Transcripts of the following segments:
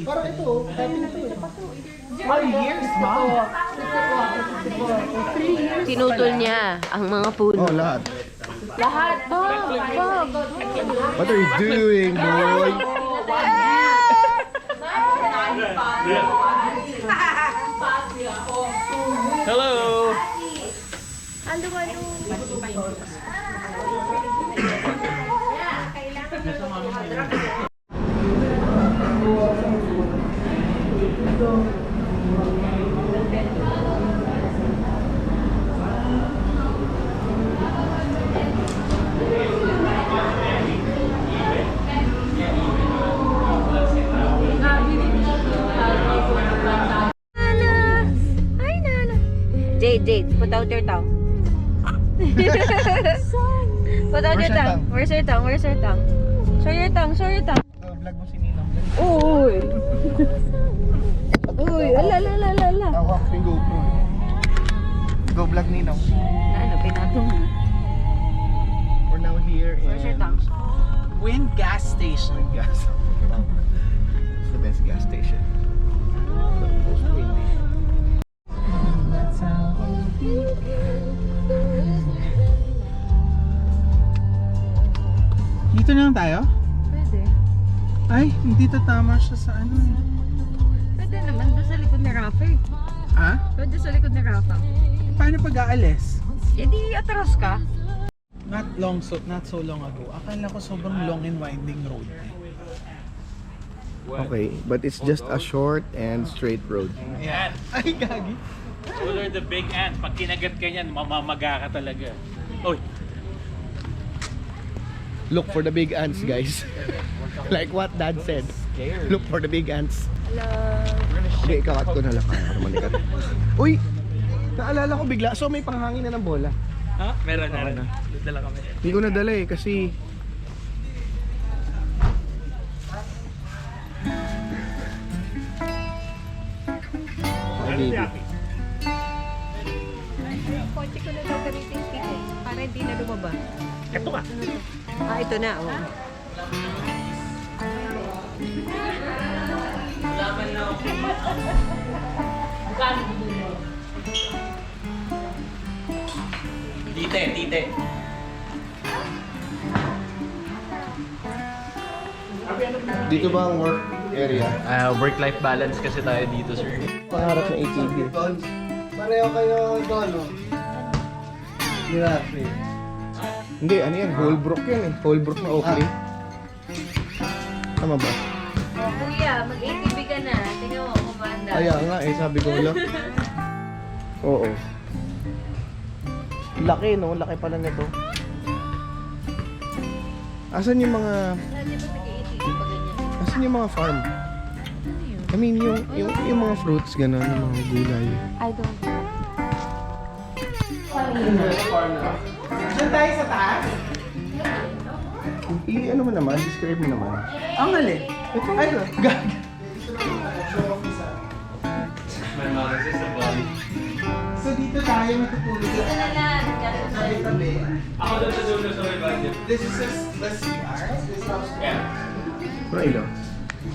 Parang ito, dami na ito. 5 years, ma'am? Tinutol niya ang mga puno. Oh, lahat. Lahat. What are you doing, boy? Hello! Jade, put out your tongue. Put out your tongue. Where's your tongue? Where's your tongue? Show your tongue, show your tongue. Vlog mo si Ninang. Uy! Uy, ala. Hawak yung GoPro. Go vlog Ninang. Ano, pinatong na. We're now here in... Where's your tongue? Wind gas station. Gas. It's the best gas station. The most windy. Dito na lang tayo? Pwede. Ay, hindi tama siya sa ano eh. Pwede naman, doon sa likod ni Rafa eh. Ha? Pwede sa likod ni Rafa. Paano pag-aalis? Eh di atras ka. Not so long ago. Akala ko sobrang long and winding road. Okay, but it's just a short and straight road. Ayan. Ay, gagi. Those are the big ants. Pag kinagat ka niyan, mamamaga ka talaga. Oy, Look for the big ants, guys. Like what Dad said. Look for the big ants. Sige, ikakat ko na lang para manikat. Uy! Naalala ko bigla. So may panghangin na ng bola. ha? Meron na. Dala kami. Hindi ko nadala eh kasi... Ay, baby. Kotse ko na daw gamitin stick eh. Para hindi na lumaba. Ito ka. Ah, ito na. Oh. Tite. Dito ba ang work area? Work-life balance kasi tayo dito, sir. Pangarap ng ATV. Pareho kayo ito, ano? Grabe. Hindi, ano yan? Holbrook yan eh. Holbrook na Oakley. Tama ba? Oh, kuya, mag-ATV ka na. Tingnan mo, kumanda. Kaya nga eh, sabi ko lang. Oo. Laki no? Laki pala nito. Asan yung mga... Di ba nag-ATV pa ganyan? Asan yung mga farm? I mean, yung mga fruits, gano'n, yung mga gulay. I don't know. Diyan tayo sa taas? Ano mo naman? Describe mo naman. Ang alin? Ito. Ay, gag. So dito tayo matutulog. Ito na lang. Tabi-tabi. Ako doon sa dulo sa may budget. This is the CR. This house. Ano ilaw?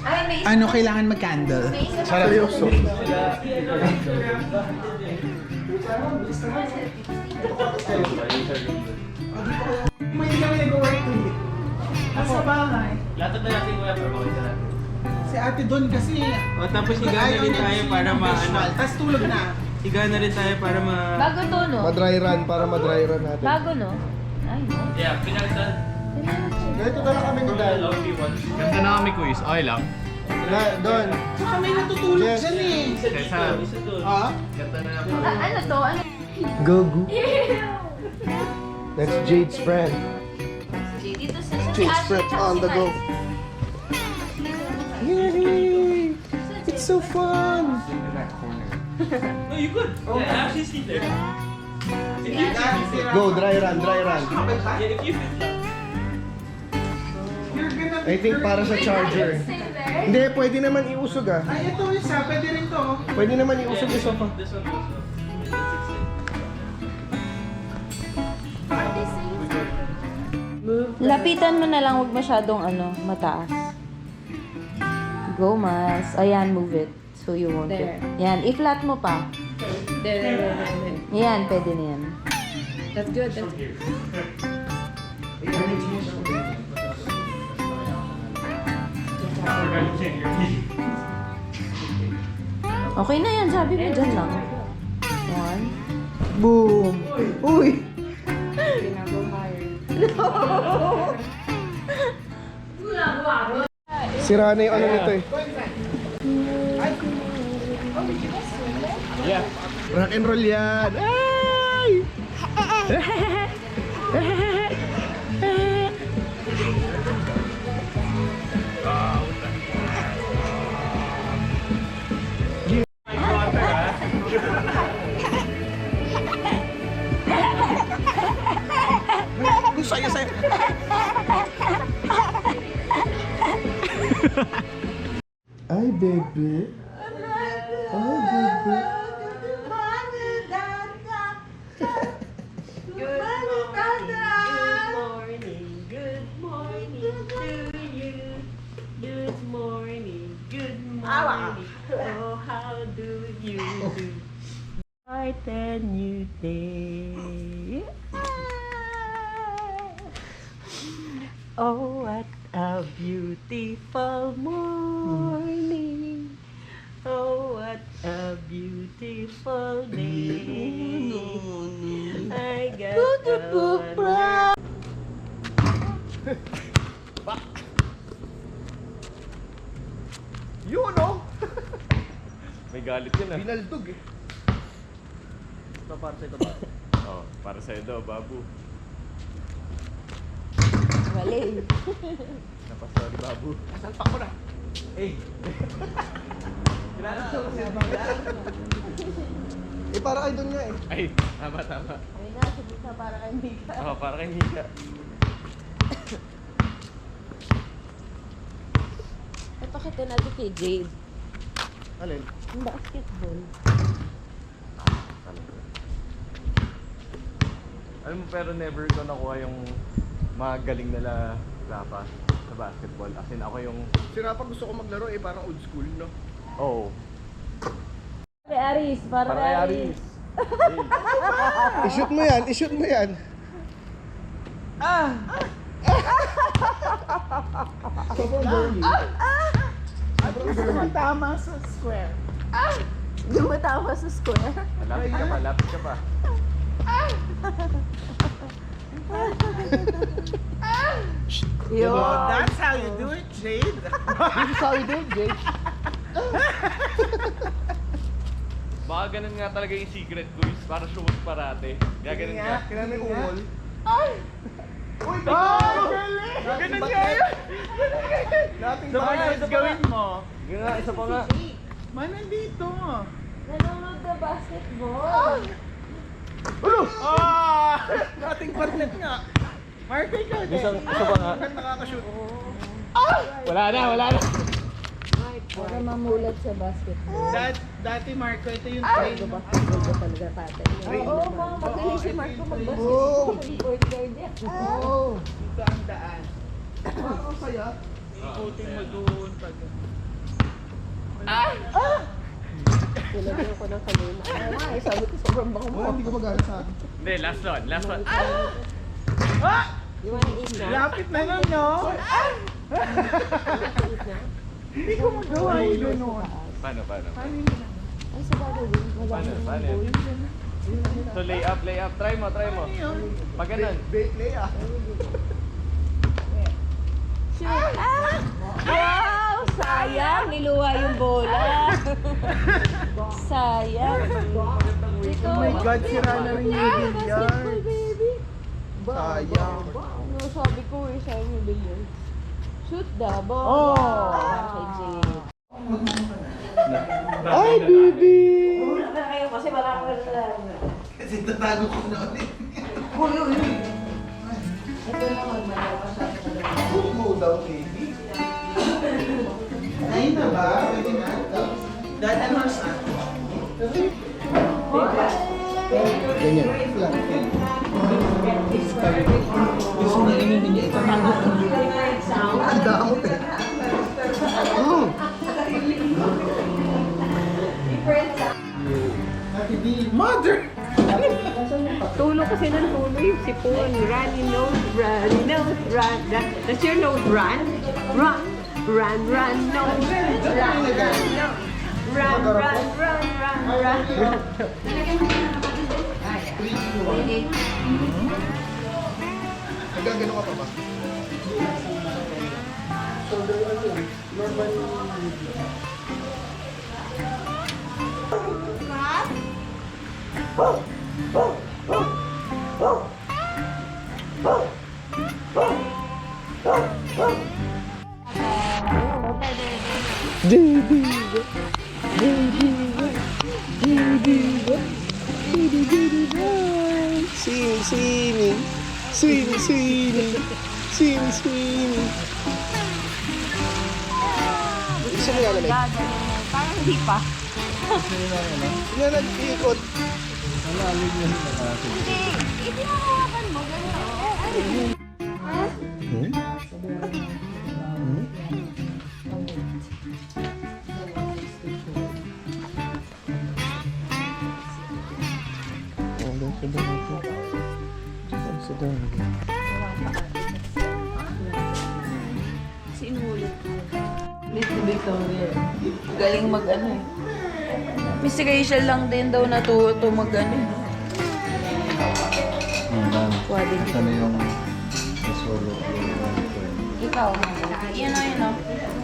Ay, may isa. Ano, kailangan mag-candle? May isa. Seryoso. Hindi kami nag-work ulit. Sa bahay. Lahat na natin kuya, pero makita natin. Si ate doon kasi. Tapos higa na rin tayo para maano. Tapos tulog na. Higa na rin tayo para Bago to, no? Ma-dry run para ma-dry run natin. Bago, no? Ay, no? Yeah, pinalitan. Ganito na lang kami ni Dad. Ganda na kami quiz. Okay lang. Doon. Saka may natutulog Yes. dyan eh. Kaysa, Ah? ganda na Ano to? Ano? Gogu. That's Jade's friend. Dito sa Jade's friend on the go. Yay! It's so fun! No, you could. Yeah, actually sit there. Go, dry run, dry run. Yeah, if you fit lang. You're gonna I think para sa charger. Hindi, pwede naman iusog ah. Ay, ito isa. Pwede rin to. Pwede naman iusog yung sofa. This one also. Move Lapitan mo na lang, huwag masyadong mataas. Go, Mas. Ayan, move it. So you won't get. Yan, i-flat mo pa. There. Yan, pwede na yan. That's good. That's good. Okay na yan, sabi mo dyan lang. One. Boom! Uy! Sira na yung ano nito eh. Yeah. Rock and roll yan. Ay! Saya. Ay, baby. Ay, baby. Oh, what a beautiful morning. Oh, what a beautiful day. I got a Yun, oh! May galit yun ah. Binaldog eh. Ito para sa ito ba? Oh, para sa'yo daw, babu. Mali. Napasori, babu. Salpak ko na. Eh. Kilala ko kasi. Eh, para kayo doon nga eh. Ay, tama. Ay na, sabi ka para kay Mika. Oh, para kay Mika. Ipakita natin kay Jade. Alin? Yung basketball. Alam mo, pero never ko nakuha yung mga galing nila Rafa sa basketball. As in, ako yung... Si Rafa gusto ko maglaro eh, parang old school, no? Oh, Kay Aris, para para kay kay Aris. Aris. I-shoot mo yan, i-shoot mo yan. Tama sa square. Dumatawa sa square. Lapit ka pa. Yo. That's how you do it, Jade. This is how you do it, Jake. Baka ganun nga talaga yung secret ko, is para sumot parate. Gaganon ka. Kailan may umol. Uy, galing! Ganun nga yun! Dating Sabay bagay. na gawin mo. Ganun nga, isa pa nga. Man, nandito. Nanonood na basketball. Dating partner nga. Mark, ikaw din. Isa pa nga. Nakakashoot. Wala na. Para mamulat sa basketball. Dati Marco, ito yung train. Basketball ba talaga tatay? Oo, mga magaling si Marco mag-basketball. Point guard yan. Oh. Dito ang daan. Ang saya. Ikutin mo doon pag... Tulad ko ng kanina. Ay, nga, sabi ko sobrang bako mo. Wala, hindi ko magalit sa akin. Hindi, last one. You wanna eat na? Lapit na nun, no? Hindi ko magawa yung gano'n. Paano? Ay, sa bagay din. Wala Paano? nang Paano? goal. So lay up. Try mo. Pag ganun. Bait lay ah. Shoot! Wow! Sayang! Niluwa yung bola. Sayang. Dito. Oh my God, sira na rin yung Basketball, billiard. baby. Sayang. Ano sabi ko eh, sayang yung billiard. Shoot the ball. Oh! Kay Jade. Ay, baby! Kasi wala ko na. Kasi tatago ko na ulit. Ito na magmalawa sa Go down, baby. Ayun na ba? Pwede na. Dahil ano sa Ganyan. gusto na inumin niya Ang damot eh. Mother! Tulo kasi ng tulo yung sipon. Runny nose, runny nose, run. That's your nose, run. Run, run, run, nose. Run, run, nose. Run, run, run, run, run, run. Nagagano ka pa ba? Swimming, swimming, swimming, swimming, swimming. Gusto mo yan, Parang hindi pa. yan nag-iikot. Hindi mo hawakan mo. Miss Victoria. Galing mag-ano eh. Miss Rachel lang din daw natuto mag-ano eh. Pwede. Ano yung solo? Ikaw. Yan o, yun o.